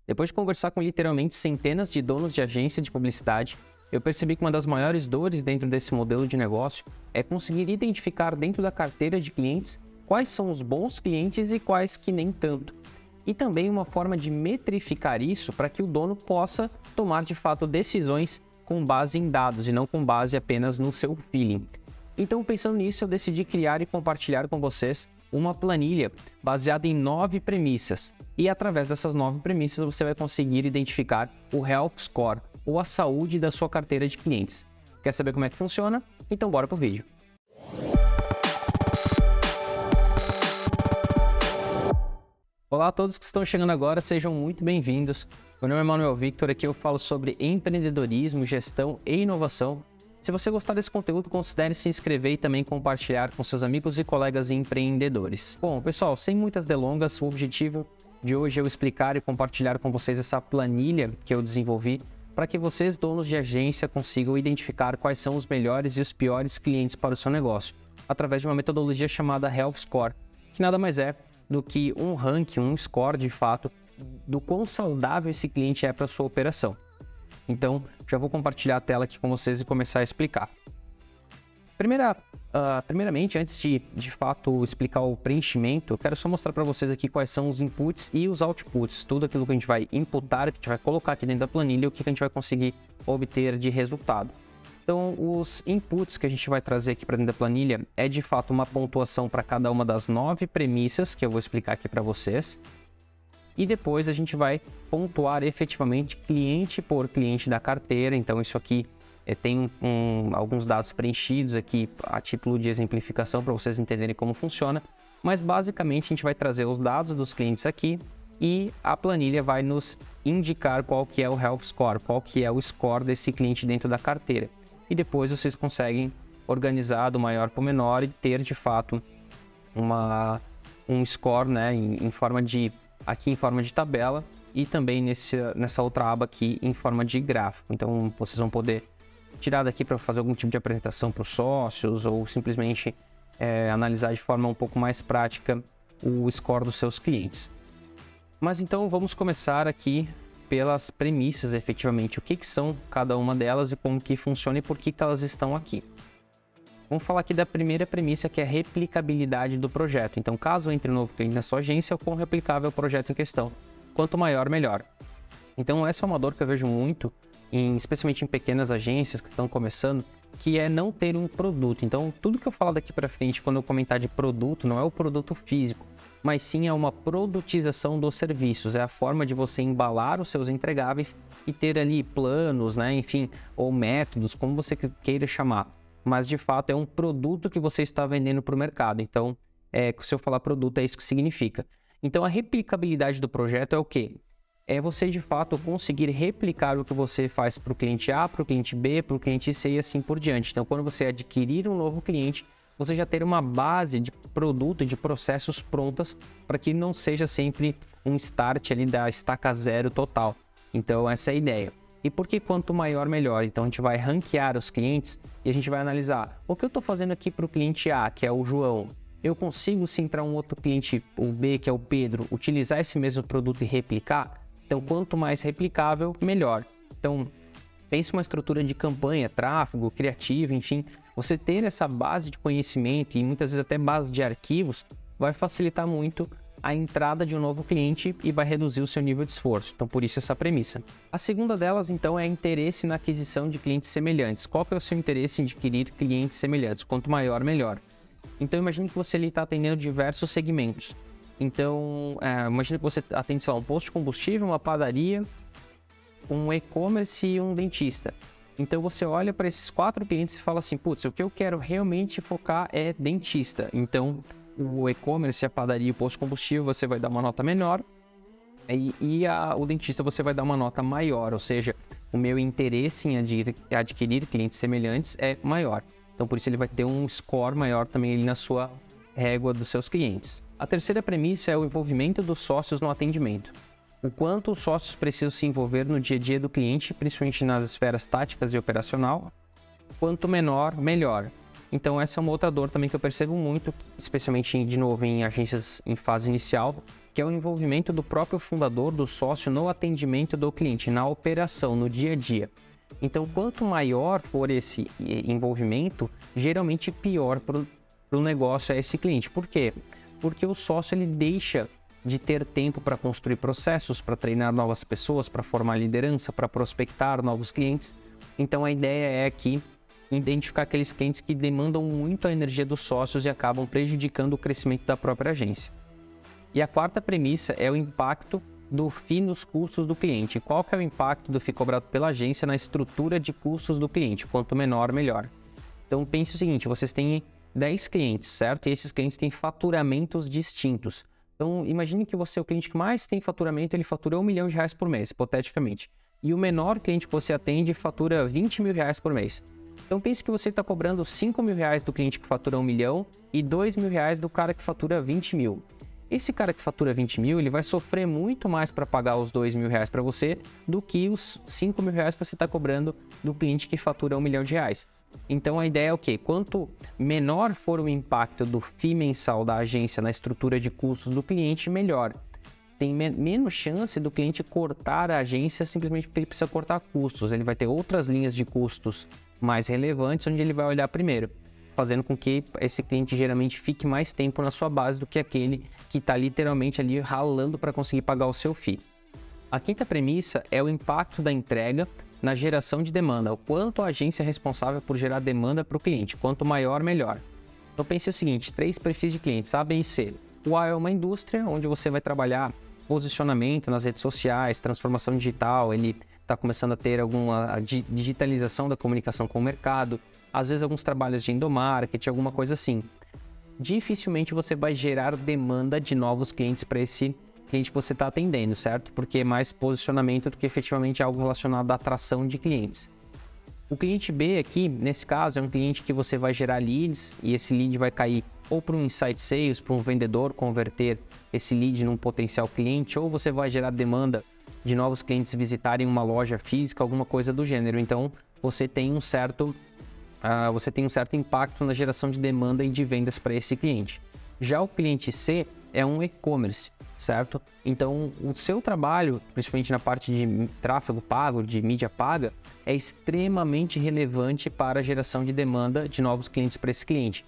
Depois de conversar com literalmente centenas de donos de agência de publicidade, eu percebi que uma das maiores dores dentro desse modelo de negócio é conseguir identificar dentro da carteira de clientes quais são os bons clientes e quais que nem tanto. E também uma forma de metrificar isso para que o dono possa tomar de fato decisões com base em dados e não com base apenas no seu feeling. Então, pensando nisso, eu decidi criar e compartilhar com vocês uma planilha baseada em 9 premissas. E através dessas 9 premissas você vai conseguir identificar o Health Score, ou a saúde da sua carteira de clientes. Quer saber como é que funciona? Então bora pro vídeo. Olá a todos que estão chegando agora, sejam muito bem-vindos. Meu nome é Manuel Victor, aqui eu falo sobre empreendedorismo, gestão e inovação. Se você gostar desse conteúdo, considere se inscrever e também compartilhar com seus amigos e colegas empreendedores. Bom, pessoal, sem muitas delongas, o objetivo de hoje é eu explicar e compartilhar com vocês essa planilha que eu desenvolvi para que vocês, donos de agência, consigam identificar quais são os melhores e os piores clientes para o seu negócio, através de uma metodologia chamada Health Score, que nada mais é do que um ranking, um score de fato, do quão saudável esse cliente é para a sua operação. Então, já vou compartilhar a tela aqui com vocês e começar a explicar. Primeiramente, antes de fato explicar o preenchimento, eu quero só mostrar para vocês aqui quais são os inputs e os outputs, tudo aquilo que a gente vai inputar, que a gente vai colocar aqui dentro da planilha e o que a gente vai conseguir obter de resultado. Então, os inputs que a gente vai trazer aqui para dentro da planilha é de fato uma pontuação para cada uma das 9 premissas que eu vou explicar aqui para vocês. E depois a gente vai pontuar efetivamente cliente por cliente da carteira. Então, isso aqui tem alguns dados preenchidos aqui a título de exemplificação para vocês entenderem como funciona. Mas basicamente a gente vai trazer os dados dos clientes aqui e a planilha vai nos indicar qual que é o Health Score, qual que é o score desse cliente dentro da carteira. E depois vocês conseguem organizar do maior para o menor e ter de fato um score, né, em forma de tabela e também nessa outra aba aqui em forma de gráfico. Então vocês vão poder tirar daqui para fazer algum tipo de apresentação para os sócios ou simplesmente analisar de forma um pouco mais prática o score dos seus clientes. Mas então vamos começar aqui pelas premissas, efetivamente, o que são cada uma delas e como que funciona e por que elas estão aqui. Vamos falar aqui da primeira premissa, que é a replicabilidade do projeto. Então, caso entre um novo cliente na sua agência, o quão replicável é o projeto em questão. Quanto maior, melhor. Então, essa é uma dor que eu vejo muito, especialmente em pequenas agências que estão começando, que é não ter um produto. Então, tudo que eu falar daqui para frente, quando eu comentar de produto, não é o produto físico, mas sim é uma produtização dos serviços. É a forma de você embalar os seus entregáveis e ter ali planos, né, enfim, ou métodos, como você queira chamar. Mas de fato é um produto que você está vendendo para o mercado. Então, se eu falar produto, é isso que significa. Então, a replicabilidade do projeto é o quê? É você de fato conseguir replicar o que você faz para o cliente A, para o cliente B, para o cliente C e assim por diante. Então, quando você adquirir um novo cliente, você já ter uma base de produto e de processos prontas para que não seja sempre um start ali da estaca zero total. Então, essa é a ideia. E por que quanto maior, melhor? Então, a gente vai ranquear os clientes e a gente vai analisar o que eu estou fazendo aqui para o cliente A, que é o João. Eu consigo, se entrar um outro cliente, o B, que é o Pedro, utilizar esse mesmo produto e replicar? Então, quanto mais replicável, melhor. Então, pense uma estrutura de campanha, tráfego, criativo, enfim. Você ter essa base de conhecimento e muitas vezes até base de arquivos vai facilitar muito a entrada de um novo cliente e vai reduzir o seu nível de esforço. Então, por isso essa premissa. A segunda delas, então, é interesse na aquisição de clientes semelhantes. Qual que é o seu interesse em adquirir clientes semelhantes? Quanto maior, melhor. Então, imagine que você está atendendo diversos segmentos. Então, imagine que você atende, sei lá, um posto de combustível, uma padaria, um e-commerce e um dentista. Então, você olha para esses 4 clientes e fala assim, putz, o que eu quero realmente focar é dentista. Então, o e-commerce, a padaria e o posto de combustível, você vai dar uma nota menor o dentista você vai dar uma nota maior, ou seja, o meu interesse em adquirir clientes semelhantes é maior. Então, por isso ele vai ter um score maior também ali na sua régua dos seus clientes. A terceira premissa é o envolvimento dos sócios no atendimento. O quanto os sócios precisam se envolver no dia a dia do cliente, principalmente nas esferas táticas e operacional. Quanto menor, melhor. Então essa é uma outra dor também que eu percebo muito, especialmente de novo em agências em fase inicial, que é o envolvimento do próprio fundador, do sócio, no atendimento do cliente, na operação, no dia a dia. Então, quanto maior for esse envolvimento, geralmente pior para o negócio é esse cliente. Por quê? Porque o sócio ele deixa de ter tempo para construir processos, para treinar novas pessoas, para formar liderança, para prospectar novos clientes. Então, a ideia é aqui identificar aqueles clientes que demandam muito a energia dos sócios e acabam prejudicando o crescimento da própria agência. E a quarta premissa é o impacto do FII nos custos do cliente. Qual que é o impacto do FII cobrado pela agência na estrutura de custos do cliente? Quanto menor, melhor. Então pense o seguinte, vocês têm 10 clientes, certo? E esses clientes têm faturamentos distintos. Então imagine que você é o cliente que mais tem faturamento, ele fatura R$1 milhão por mês, hipoteticamente. E o menor cliente que você atende fatura R$20 mil por mês. Então pense que você está cobrando R$5 mil do cliente que fatura 1 milhão e R$2 mil do cara que fatura 20 mil. Esse cara que fatura 20 mil, ele vai sofrer muito mais para pagar os R$2 mil para você do que os R$5 mil que você está cobrando do cliente que fatura R$1 milhão. Então a ideia é o quê? Quanto menor for o impacto do FII mensal da agência na estrutura de custos do cliente, melhor. Tem menos chance do cliente cortar a agência simplesmente porque ele precisa cortar custos. Ele vai ter outras linhas de custos mais relevantes onde ele vai olhar primeiro, fazendo com que esse cliente geralmente fique mais tempo na sua base do que aquele que está literalmente ali ralando para conseguir pagar o seu FII. A quinta premissa é o impacto da entrega na geração de demanda, o quanto a agência é responsável por gerar demanda para o cliente, quanto maior, melhor. Então pense o seguinte, 3 perfis de clientes, A, B e C. O A é uma indústria onde você vai trabalhar posicionamento nas redes sociais, transformação digital, ele está começando a ter alguma digitalização da comunicação com o mercado, às vezes alguns trabalhos de endomarketing, alguma coisa assim. Dificilmente você vai gerar demanda de novos clientes para esse cliente que você está atendendo, certo? Porque é mais posicionamento do que efetivamente algo relacionado à atração de clientes. O cliente B aqui, nesse caso, é um cliente que você vai gerar leads e esse lead vai cair ou para um insight sales, para um vendedor converter esse lead num potencial cliente, ou você vai gerar demanda de novos clientes visitarem uma loja física, alguma coisa do gênero. Então, você tem um certo impacto na geração de demanda e de vendas para esse cliente. Já o cliente C é um e-commerce, certo? Então, o seu trabalho, principalmente na parte de tráfego pago, de mídia paga, é extremamente relevante para a geração de demanda de novos clientes para esse cliente.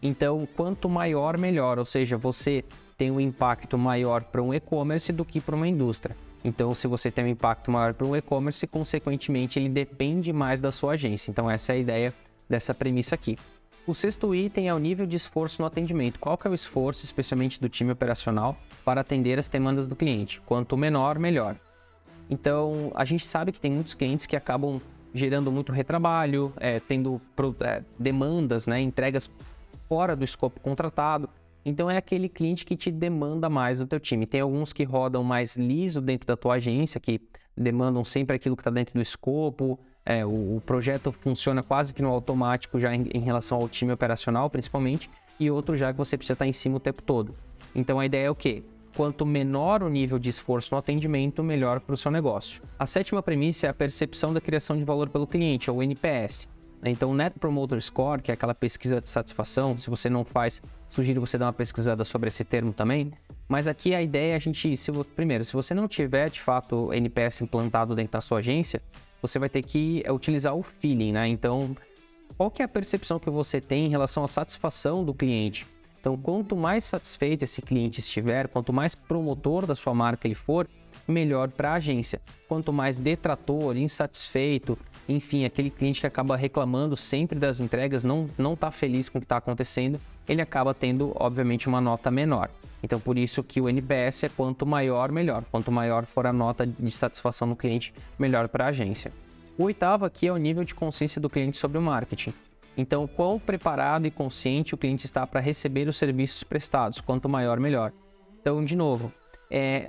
Então, quanto maior, melhor, ou seja, você tem um impacto maior para um e-commerce do que para uma indústria. Então, se você tem um impacto maior para um e-commerce, consequentemente, ele depende mais da sua agência. Então, essa é a ideia dessa premissa aqui. O sexto item é o nível de esforço no atendimento. Qual que é o esforço, especialmente do time operacional, para atender as demandas do cliente? Quanto menor, melhor. Então, a gente sabe que tem muitos clientes que acabam gerando muito retrabalho, tendo demandas, entregas fora do escopo contratado. Então, é aquele cliente que te demanda mais do teu time. Tem alguns que rodam mais liso dentro da tua agência, que demandam sempre aquilo que está dentro do escopo. O projeto funciona quase que no automático já em relação ao time operacional, principalmente. E outro já que você precisa estar em cima o tempo todo. Então, a ideia é o quê? Quanto menor o nível de esforço no atendimento, melhor para o seu negócio. A sétima premissa é a percepção da criação de valor pelo cliente, ou NPS. Então, o Net Promoter Score, que é aquela pesquisa de satisfação, se você não faz, sugiro você dar uma pesquisada sobre esse termo também. Mas aqui a ideia é primeiro, se você não tiver, de fato, NPS implantado dentro da sua agência, você vai ter que utilizar o feeling, Então, qual que é a percepção que você tem em relação à satisfação do cliente? Então, quanto mais satisfeito esse cliente estiver, quanto mais promotor da sua marca ele for, melhor para a agência. Quanto mais detrator, insatisfeito, enfim, aquele cliente que acaba reclamando sempre das entregas, não está feliz com o que está acontecendo, ele acaba tendo, obviamente, uma nota menor. Então, por isso que o NPS é quanto maior, melhor. Quanto maior for a nota de satisfação do cliente, melhor para a agência. O oitavo aqui é o nível de consciência do cliente sobre o marketing. Então, quão preparado e consciente o cliente está para receber os serviços prestados, quanto maior, melhor. Então, de novo,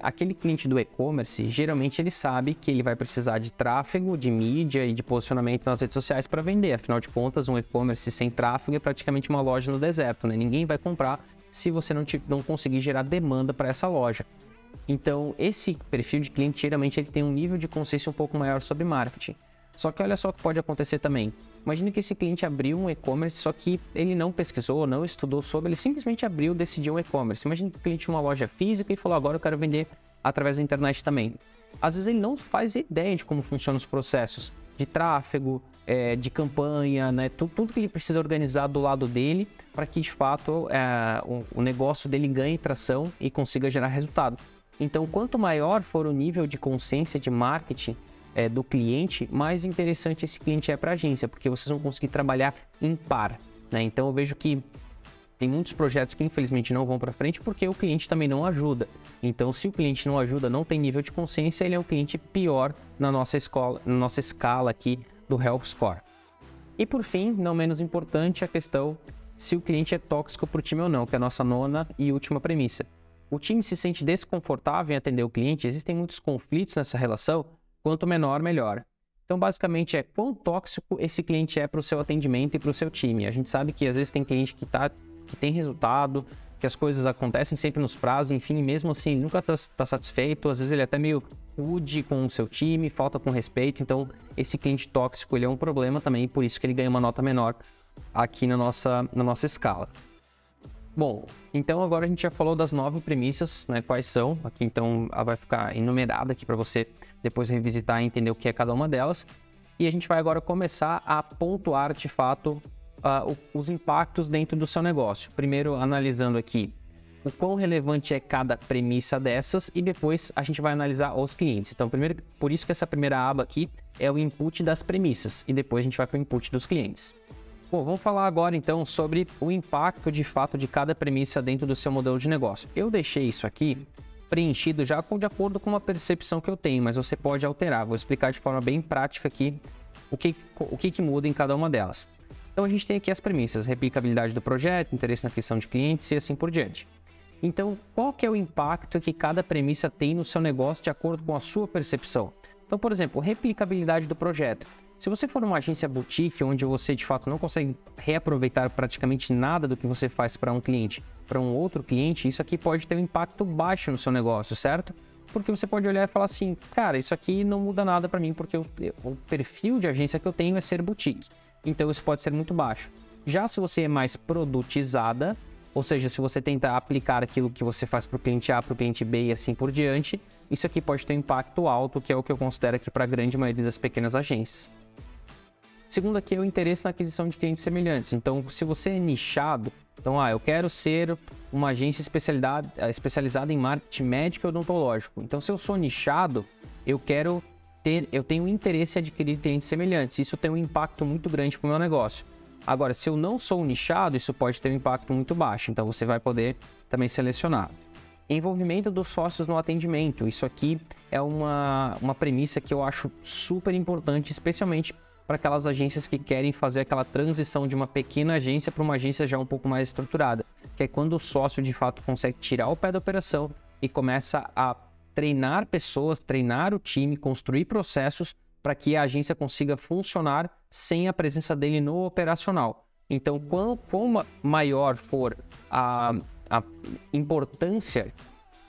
aquele cliente do e-commerce, geralmente ele sabe que ele vai precisar de tráfego, de mídia e de posicionamento nas redes sociais para vender. Afinal de contas, um e-commerce sem tráfego é praticamente uma loja no deserto, Ninguém vai comprar se você não conseguir gerar demanda para essa loja. Então, esse perfil de cliente, geralmente, ele tem um nível de consciência um pouco maior sobre marketing. Só que olha só o que pode acontecer também. Imagine que esse cliente abriu um e-commerce, só que ele não pesquisou, não estudou sobre, ele simplesmente abriu, decidiu um e-commerce. Imagine que o cliente tinha uma loja física e falou, agora eu quero vender através da internet também. Às vezes ele não faz ideia de como funcionam os processos de tráfego, de campanha, né? Tudo que ele precisa organizar do lado dele para que, de fato, o negócio dele ganhe tração e consiga gerar resultado. Então, quanto maior for o nível de consciência de marketing do cliente, mais interessante esse cliente é para a agência, porque vocês vão conseguir trabalhar em par, né? Então eu vejo que tem muitos projetos que infelizmente não vão para frente porque o cliente também não ajuda. Então, se o cliente não ajuda, não tem nível de consciência, ele é um cliente pior na nossa escala aqui do Health Score. E por fim, não menos importante, a questão se o cliente é tóxico para o time ou não, que é a nossa nona e última premissa. O time se sente desconfortável em atender o cliente, existem muitos conflitos nessa relação, quanto menor, melhor. Então, basicamente, quão tóxico esse cliente é para o seu atendimento e para o seu time. A gente sabe que às vezes tem cliente que tem resultado, que as coisas acontecem sempre nos prazos, enfim, mesmo assim, ele nunca está satisfeito, às vezes ele é até meio rude com o seu time, falta com respeito. Então, esse cliente tóxico, ele é um problema também, por isso que ele ganha uma nota menor aqui na nossa escala. Bom, então agora a gente já falou das 9 premissas, né, quais são, aqui então vai ficar enumerada aqui para você depois revisitar e entender o que é cada uma delas. E a gente vai agora começar a pontuar de fato os impactos dentro do seu negócio. Primeiro analisando aqui o quão relevante é cada premissa dessas e depois a gente vai analisar os clientes. Então, primeiro, por isso que essa primeira aba aqui é o input das premissas e depois a gente vai para o input dos clientes. Bom, vamos falar agora então sobre o impacto de fato de cada premissa dentro do seu modelo de negócio. Eu deixei isso aqui preenchido já de acordo com uma percepção que eu tenho, mas você pode alterar. Vou explicar de forma bem prática aqui o que muda em cada uma delas. Então a gente tem aqui as premissas, replicabilidade do projeto, interesse na aquisição de clientes e assim por diante. Então, qual que é o impacto que cada premissa tem no seu negócio de acordo com a sua percepção? Então, por exemplo, replicabilidade do projeto. Se você for uma agência boutique, onde você de fato não consegue reaproveitar praticamente nada do que você faz para um cliente, para um outro cliente, isso aqui pode ter um impacto baixo no seu negócio, certo? Porque você pode olhar e falar assim, cara, isso aqui não muda nada para mim, porque o perfil de agência que eu tenho é ser boutique. Então isso pode ser muito baixo. Já se você é mais produtizada, ou seja, se você tenta aplicar aquilo que você faz para o cliente A, para o cliente B e assim por diante, isso aqui pode ter um impacto alto, que é o que eu considero aqui para a grande maioria das pequenas agências. Segundo aqui é o interesse na aquisição de clientes semelhantes. Então, se você é nichado, então, eu quero ser uma agência especializada em marketing médico e odontológico. Então, se eu sou nichado, eu tenho interesse em adquirir clientes semelhantes. Isso tem um impacto muito grande para o meu negócio. Agora, se eu não sou nichado, isso pode ter um impacto muito baixo. Então, você vai poder também selecionar. Envolvimento dos sócios no atendimento. Isso aqui é uma premissa que eu acho super importante, especialmente para aquelas agências que querem fazer aquela transição de uma pequena agência para uma agência já um pouco mais estruturada, que é quando o sócio de fato consegue tirar o pé da operação e começa a treinar pessoas, treinar o time, construir processos para que a agência consiga funcionar sem a presença dele no operacional. Então, quanto maior for a importância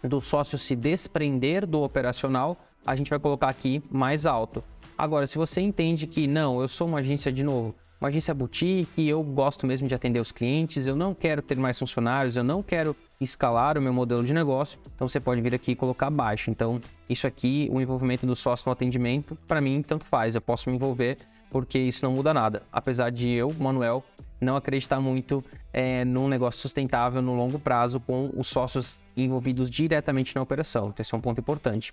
do sócio se desprender do operacional, a gente vai colocar aqui mais alto. Agora, se você entende que não, eu sou uma agência, de novo, uma agência boutique, eu gosto mesmo de atender os clientes, eu não quero ter mais funcionários, eu não quero escalar o meu modelo de negócio, então você pode vir aqui e colocar abaixo. Então, isso aqui, o envolvimento do sócio no atendimento, para mim, tanto faz, eu posso me envolver porque isso não muda nada. Apesar de eu, Manuel, não acreditar muito num negócio sustentável no longo prazo com os sócios envolvidos diretamente na operação. Então, esse é um ponto importante.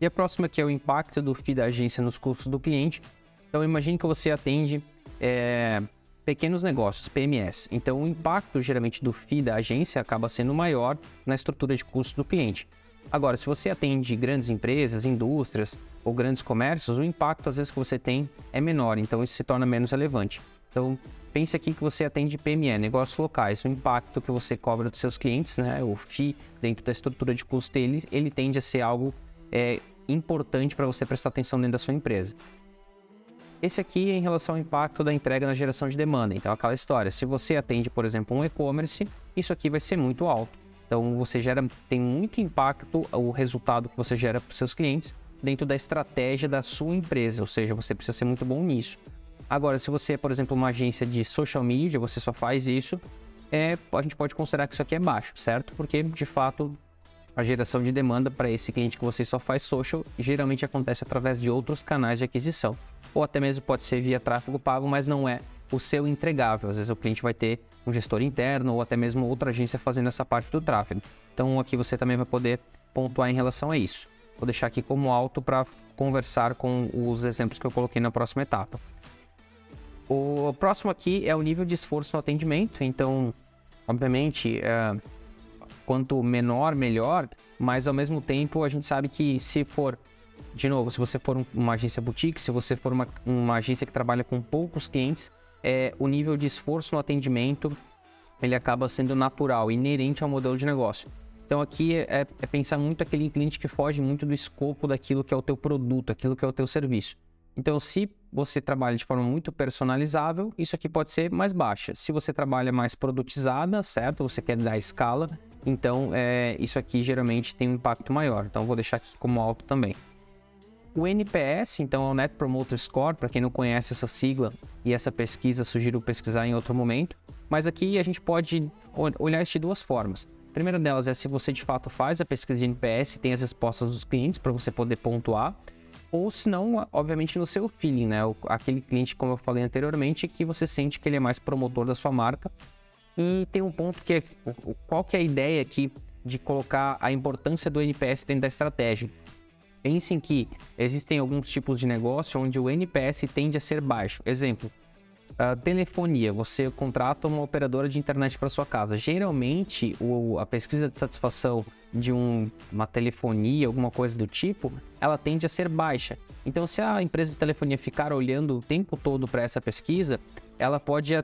E a próxima aqui é o impacto do FII da agência nos custos do cliente. Então, imagine que você atende pequenos negócios, PMS. Então, o impacto, geralmente, do FII da agência acaba sendo maior na estrutura de custos do cliente. Agora, se você atende grandes empresas, indústrias ou grandes comércios, o impacto, às vezes, que você tem é menor. Então, isso se torna menos relevante. Então, pense aqui que você atende PME, negócios locais. O impacto que você cobra dos seus clientes, né, o FII dentro da estrutura de custo deles, ele tende a ser algo importante para você prestar atenção dentro da sua empresa. Esse aqui é em relação ao impacto da entrega na geração de demanda. Então, aquela história, se você atende, por exemplo, um e-commerce, isso aqui vai ser muito alto. Então, tem muito impacto o resultado que você gera para os seus clientes dentro da estratégia da sua empresa, ou seja, você precisa ser muito bom nisso. Agora, se você é, por exemplo, uma agência de social media, você só faz isso, a gente pode considerar que isso aqui é baixo, certo? Porque, de fato, a geração de demanda para esse cliente que você só faz social geralmente acontece através de outros canais de aquisição. Ou até mesmo pode ser via tráfego pago, mas não é o seu entregável. Às vezes o cliente vai ter um gestor interno ou até mesmo outra agência fazendo essa parte do tráfego. Então aqui você também vai poder pontuar em relação a isso. Vou deixar aqui como alto para conversar com os exemplos que eu coloquei na próxima etapa. O próximo aqui é o nível de esforço no atendimento. Então, obviamente, quanto menor, melhor, mas ao mesmo tempo a gente sabe que se for, de novo, se você for uma agência boutique, se você for uma agência que trabalha com poucos clientes, o nível de esforço no atendimento ele acaba sendo natural, inerente ao modelo de negócio. Então aqui é pensar muito aquele cliente que foge muito do escopo daquilo que é o teu produto, aquilo que é o teu serviço. Então se você trabalha de forma muito personalizável, isso aqui pode ser mais baixa. Se você trabalha mais produtizada, certo? Você quer dar escala, então isso aqui geralmente tem um impacto maior. Então vou deixar aqui como alto também. O NPS, então, é o Net Promoter Score, para quem não conhece essa sigla e essa pesquisa, sugiro pesquisar em outro momento. Mas aqui a gente pode olhar isso de duas formas. A primeira delas é se você de fato faz a pesquisa de NPS e tem as respostas dos clientes para você poder pontuar. Ou se não, obviamente no seu feeling, né? Aquele cliente, como eu falei anteriormente, que você sente que ele é mais promotor da sua marca. E tem um ponto que é, qual que é a ideia aqui de colocar a importância do NPS dentro da estratégia? Pensem que existem alguns tipos de negócio onde o NPS tende a ser baixo. Exemplo, telefonia. Você contrata uma operadora de internet para sua casa. Geralmente, a pesquisa de satisfação de uma telefonia, alguma coisa do tipo, ela tende a ser baixa. Então, se a empresa de telefonia ficar olhando o tempo todo para essa pesquisa, ela pode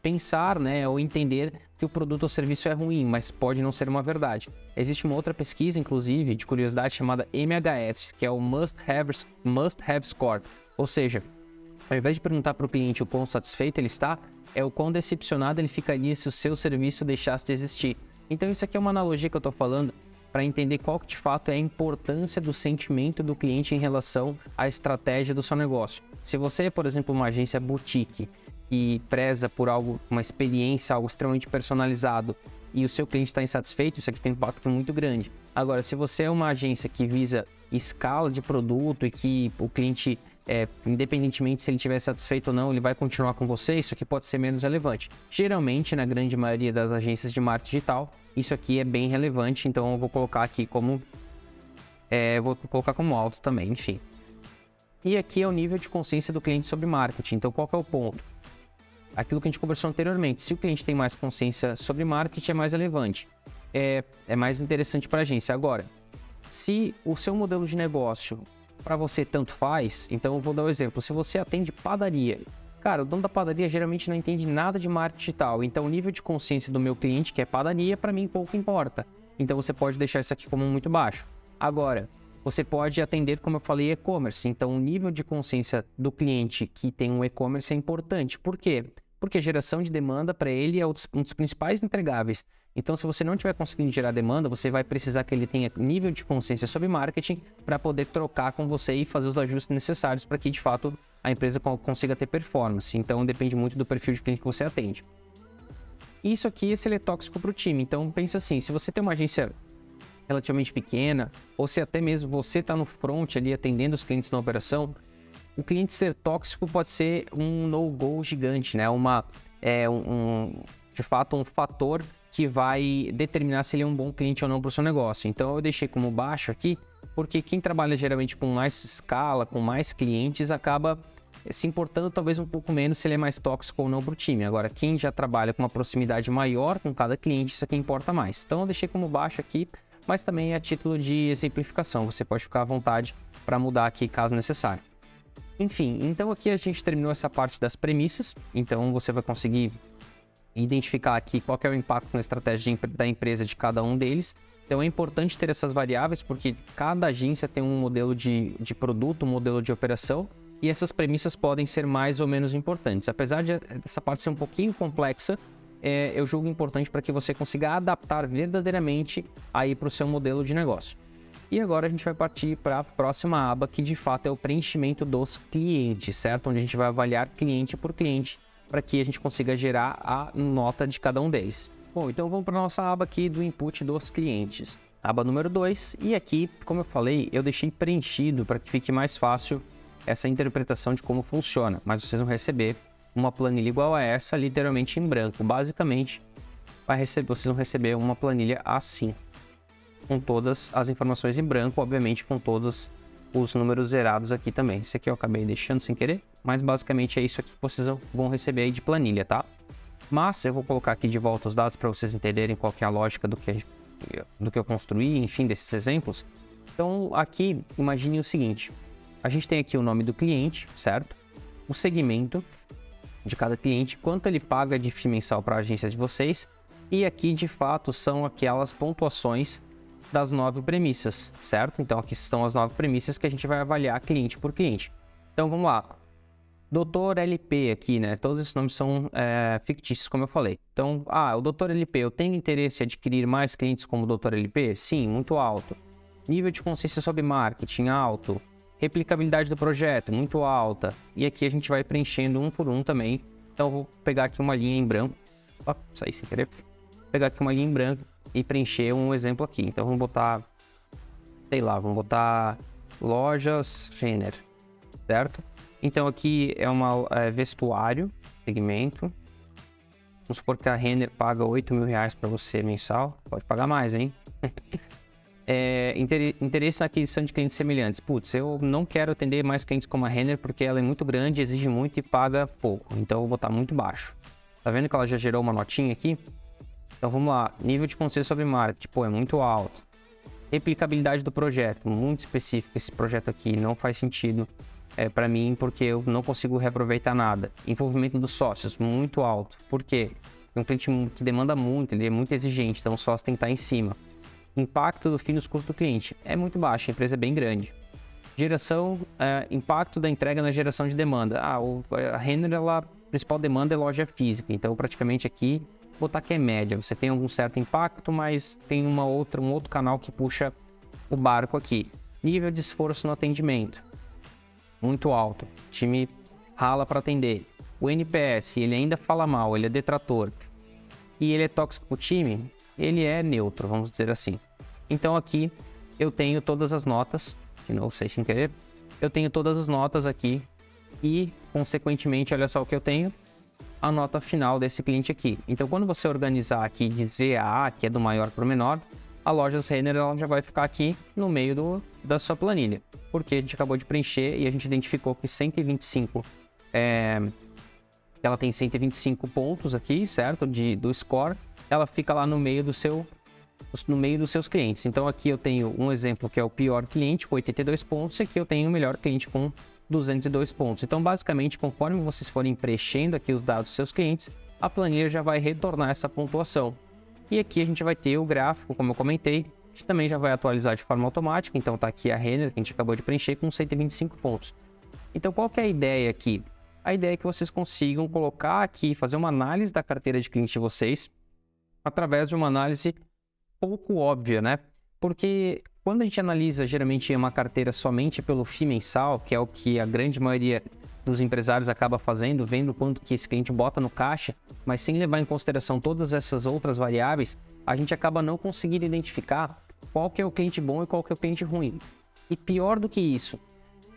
pensar, né, ou entender que o produto ou serviço é ruim, mas pode não ser uma verdade. Existe uma outra pesquisa, inclusive, de curiosidade, chamada MHS, que é o Must Have Score. Ou seja, ao invés de perguntar para o cliente o quão satisfeito ele está, é o quão decepcionado ele ficaria se o seu serviço deixasse de existir. Então isso aqui é uma analogia que eu estou falando para entender qual que de fato é a importância do sentimento do cliente em relação à estratégia do seu negócio. Se você é, por exemplo, uma agência boutique e preza por uma experiência, algo extremamente personalizado e o seu cliente está insatisfeito, isso aqui tem um impacto muito grande. Agora, se você é uma agência que visa escala de produto e que o cliente, independentemente se ele estiver satisfeito ou não, ele vai continuar com você, isso aqui pode ser menos relevante. Geralmente, na grande maioria das agências de marketing digital, isso aqui é bem relevante, então eu vou colocar aqui como alto também, enfim. E aqui é o nível de consciência do cliente sobre marketing. Então, qual que é o ponto? Aquilo que a gente conversou anteriormente. Se o cliente tem mais consciência sobre marketing, é mais relevante. É mais interessante para a agência. Agora, se o seu modelo de negócio para você tanto faz, então eu vou dar um exemplo. Se você atende padaria, cara, o dono da padaria geralmente não entende nada de marketing digital. Então, o nível de consciência do meu cliente, que é padaria, para mim pouco importa. Então, você pode deixar isso aqui como muito baixo. Agora, você pode atender, como eu falei, e-commerce. Então, o nível de consciência do cliente que tem um e-commerce é importante. Por quê? Porque a geração de demanda para ele é um dos principais entregáveis. Então, se você não estiver conseguindo gerar demanda, você vai precisar que ele tenha nível de consciência sobre marketing para poder trocar com você e fazer os ajustes necessários para que, de fato, a empresa consiga ter performance. Então, depende muito do perfil de cliente que você atende. Isso aqui, ele é tóxico para o time. Então, pensa assim, se você tem uma agência relativamente pequena, ou se até mesmo você está no front ali atendendo os clientes na operação, o cliente ser tóxico pode ser um no-go gigante, né? De fato, um fator que vai determinar se ele é um bom cliente ou não para o seu negócio. Então eu deixei como baixo aqui, porque quem trabalha geralmente com mais escala, com mais clientes, acaba se importando talvez um pouco menos se ele é mais tóxico ou não para o time. Agora, quem já trabalha com uma proximidade maior com cada cliente, isso aqui importa mais. Então eu deixei como baixo aqui, mas também é a título de exemplificação. Você pode ficar à vontade para mudar aqui caso necessário. Enfim, então aqui a gente terminou essa parte das premissas. Então você vai conseguir identificar aqui qual que é o impacto na estratégia da empresa de cada um deles. Então é importante ter essas variáveis porque cada agência tem um modelo de produto, um modelo de operação e essas premissas podem ser mais ou menos importantes. Apesar dessa parte ser um pouquinho complexa, eu julgo importante para que você consiga adaptar verdadeiramente aí para o seu modelo de negócio. E agora a gente vai partir para a próxima aba, que de fato é o preenchimento dos clientes, certo? Onde a gente vai avaliar cliente por cliente para que a gente consiga gerar a nota de cada um deles. Bom, então vamos para a nossa aba aqui do input dos clientes. Aba número 2, e aqui, como eu falei, eu deixei preenchido para que fique mais fácil essa interpretação de como funciona, mas vocês vão receber uma planilha igual a essa, literalmente em branco. Basicamente, vocês vão receber uma planilha assim, com todas as informações em branco, obviamente com todos os números zerados aqui também. Esse aqui eu acabei deixando sem querer, mas basicamente é isso aqui que vocês vão receber aí de planilha, tá? Mas eu vou colocar aqui de volta os dados para vocês entenderem qual que é a lógica do que eu construí, enfim, desses exemplos. Então aqui, imagine o seguinte, a gente tem aqui o nome do cliente, certo? O segmento de cada cliente, quanto ele paga de FII mensal para a agência de vocês, e aqui de fato são aquelas pontuações das 9 premissas, certo? Então aqui estão as 9 premissas que a gente vai avaliar cliente por cliente. Então vamos lá. Doutor LP aqui, né? Todos esses nomes são fictícios, como eu falei. Então, o Doutor LP, eu tenho interesse em adquirir mais clientes como Doutor LP? Sim, muito alto. Nível de consciência sobre marketing, alto. Replicabilidade do projeto, muito alta. E aqui a gente vai preenchendo um por um também. Então, eu vou pegar aqui uma linha em branco. Saí sem querer. Vou pegar aqui uma linha em branco e preencher um exemplo aqui. Então, vamos botar, sei lá, vamos botar lojas Renner, certo? Então aqui é vestuário, segmento. Vamos supor que a Renner paga R$8.000 para você mensal. Pode pagar mais, hein? Interesse na aquisição de clientes semelhantes. Putz, eu não quero atender mais clientes como a Renner porque ela é muito grande, exige muito e paga pouco. Então eu vou botar muito baixo. Tá vendo que ela já gerou uma notinha aqui? Então vamos lá. Nível de consciência sobre marketing, é muito alto. Replicabilidade do projeto, muito específico. Esse projeto aqui não faz sentido para mim, porque eu não consigo reaproveitar nada. Envolvimento dos sócios, muito alto. Por quê? É um cliente que demanda muito, ele é muito exigente, então o sócio tem que estar em cima. Impacto do FII nos custos do cliente, é muito baixo, a empresa é bem grande. Impacto da entrega na geração de demanda. A Renner, a principal demanda é loja física, então praticamente aqui, vou botar que é média. Você tem algum certo impacto, mas tem um outro canal que puxa o barco aqui. Nível de esforço no atendimento, muito alto, o time rala para atender. O NPS, ele ainda fala mal, ele é detrator e ele é tóxico para o time, ele é neutro, vamos dizer assim. Então aqui eu tenho todas as notas, de novo, sem querer, eu tenho todas as notas aqui e consequentemente, olha só o que eu tenho, a nota final desse cliente aqui. Então quando você organizar aqui de Z a A, que é do maior para o menor, a loja Renner ela já vai ficar aqui no meio da sua planilha, porque a gente acabou de preencher e a gente identificou que 125, ela tem 125 pontos aqui, certo? Do score, ela fica lá no meio dos seus clientes. Então aqui eu tenho um exemplo que é o pior cliente com 82 pontos e aqui eu tenho o melhor cliente com 202 pontos. Então basicamente, conforme vocês forem preenchendo aqui os dados dos seus clientes, a planilha já vai retornar essa pontuação. E aqui a gente vai ter o gráfico, como eu comentei, que também já vai atualizar de forma automática. Então tá aqui a Renner, que a gente acabou de preencher com 125 pontos. Então qual que é a ideia aqui? A ideia é que vocês consigam colocar aqui, fazer uma análise da carteira de cliente de vocês, através de uma análise pouco óbvia, né? Porque quando a gente analisa geralmente uma carteira somente pelo FII mensal, que é o que a grande maioria dos empresários acaba fazendo, vendo quanto que esse cliente bota no caixa, mas sem levar em consideração todas essas outras variáveis, a gente acaba não conseguindo identificar qual que é o cliente bom e qual que é o cliente ruim. E pior do que isso,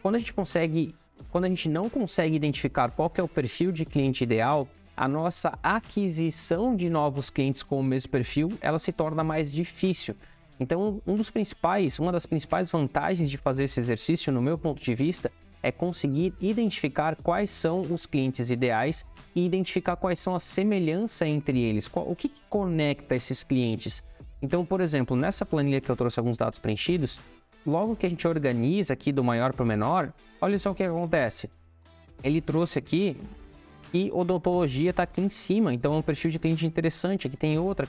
quando a gente não consegue identificar qual que é o perfil de cliente ideal, a nossa aquisição de novos clientes com o mesmo perfil, ela se torna mais difícil. Então, uma das principais vantagens de fazer esse exercício, no meu ponto de vista, é conseguir identificar quais são os clientes ideais e identificar quais são as semelhanças entre eles, o que conecta esses clientes. Então, por exemplo, nessa planilha que eu trouxe alguns dados preenchidos, logo que a gente organiza aqui do maior para o menor, olha só o que acontece. Ele trouxe aqui e odontologia está aqui em cima, então é um perfil de cliente interessante, aqui tem outro,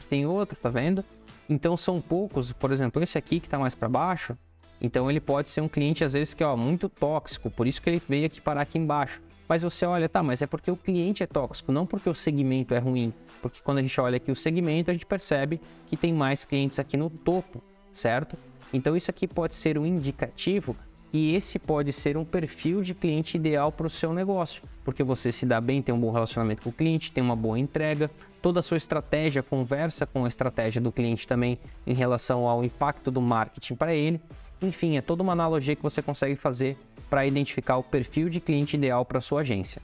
tá vendo? Então são poucos, por exemplo, esse aqui que está mais para baixo, então ele pode ser um cliente às vezes que é muito tóxico, por isso que ele veio aqui parar aqui embaixo. Mas você olha, tá, mas é porque o cliente é tóxico, não porque o segmento é ruim. Porque quando a gente olha aqui o segmento, a gente percebe que tem mais clientes aqui no topo, certo? Então isso aqui pode ser um indicativo que esse pode ser um perfil de cliente ideal para o seu negócio, porque você se dá bem, tem um bom relacionamento com o cliente, tem uma boa entrega, toda a sua estratégia conversa com a estratégia do cliente também em relação ao impacto do marketing para ele. Enfim, é toda uma analogia que você consegue fazer para identificar o perfil de cliente ideal para a sua agência.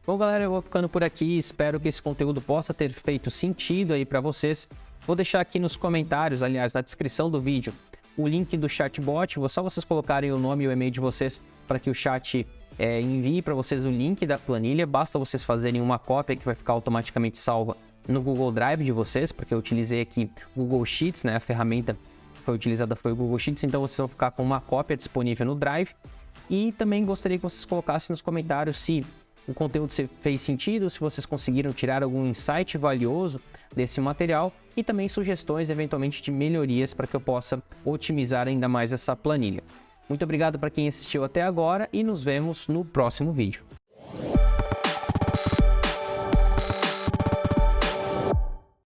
Bom, galera, eu vou ficando por aqui, espero que esse conteúdo possa ter feito sentido aí para vocês. Vou deixar aqui nos comentários, aliás, na descrição do vídeo, o link do chatbot. Só vocês colocarem o nome e o e-mail de vocês para que o chat envie para vocês o link da planilha. Basta vocês fazerem uma cópia que vai ficar automaticamente salva no Google Drive de vocês, porque eu utilizei aqui o Google Sheets, né? A ferramenta que foi utilizada foi o Google Sheets, então vocês vão ficar com uma cópia disponível no Drive. E também gostaria que vocês colocassem nos comentários se o conteúdo fez sentido, se vocês conseguiram tirar algum insight valioso desse material e também sugestões eventualmente de melhorias para que eu possa otimizar ainda mais essa planilha. Muito obrigado para quem assistiu até agora e nos vemos no próximo vídeo.